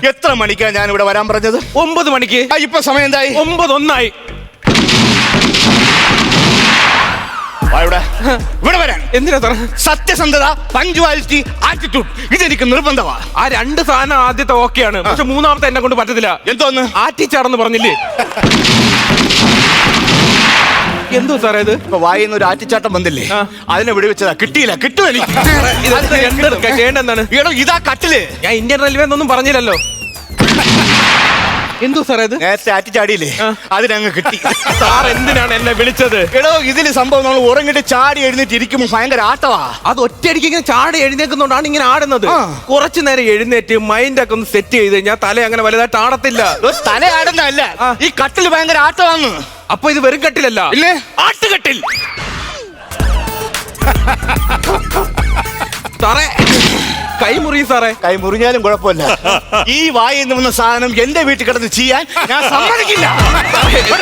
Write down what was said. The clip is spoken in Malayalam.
എത്ര മണിക്കാണ് ഞാൻ ഇവിടെ വരാൻ പറഞ്ഞത്? 9 മണിക്ക്. ഇപ്പൊ സമയം എന്തായി? 9:01 ഇവിടെ വരാൻ. എന്തിനാ സാർ? സത്യസന്ധത, പഞ്ച്വാലിറ്റി, ആറ്റിറ്റ്യൂഡ്, ഇതെനിക്ക് നിർബന്ധമാ. ആ 2 സാധനം ആദ്യത്തെ ഓക്കെയാണ്, പക്ഷെ 3ാമത്തെ എന്നെ കൊണ്ട് പറ്റത്തില്ല. എന്തോന്ന്? ആറ്റിച്ചാടെന്ന് പറഞ്ഞില്ലേ? എന്തോ സാറേ ഇത്? ഇപ്പൊ വായിന്ന് ഒരു ആറ്റിച്ചാട്ടം വന്നില്ലേ, അതിനെ വിടുവിച്ചതാ. കിട്ടിയില്ല, കിട്ടും എനിക്ക്. ചെയ്യേണ്ടെന്താണ്? ഇതാ കട്ടില്. ഞാൻ ഇന്ത്യൻ റെയിൽവേ എന്നൊന്നും പറഞ്ഞില്ലല്ലോ. എന്തോ സാറേ ഇത്? നേരത്തെ ആറ്റിച്ചാടിയില്ലേ, അതിനങ്ങ് കിട്ടി. സാർ എന്തിനാണ് എന്നെ വിളിച്ചത്? ഇതില് സംഭവം നമ്മൾ ഉറങ്ങിട്ട് ചാടി എഴുന്നേറ്റ് ഇരിക്കുമ്പോ ഭയങ്കര ആട്ടവാ. അത് ഒറ്റയടിക്ക് ഇങ്ങനെ ചാടി എഴുന്നേക്കുന്നോണ്ടാണ് ഇങ്ങനെ ആടുന്നത്. കുറച്ചു നേരം എഴുന്നേറ്റ് മൈൻഡ് ഒക്കെ ഒന്ന് സെറ്റ് ചെയ്ത് കഴിഞ്ഞാൽ തല അങ്ങനെ വലുതായിട്ട് ആടത്തില്ല. തല ആടുന്നതല്ല, ഈ കട്ടില് ഭയങ്കര ആട്ടമാന്ന്. അപ്പൊ ഇത് വെറും കട്ടിലല്ല, ഇല്ലേ, ആട്ടുകട്ടിൽ. സാറേ കൈ മുറിയും സാറേ. കൈ മുറിഞ്ഞാലും കുഴപ്പമില്ല. ഈ വായിൽ നിന്ന് വന്ന സാധനം എന്റെ വീട്ടിൽ കിടന്ന് ചെയ്യാൻ ഞാൻ സമ്മതിക്കില്ല.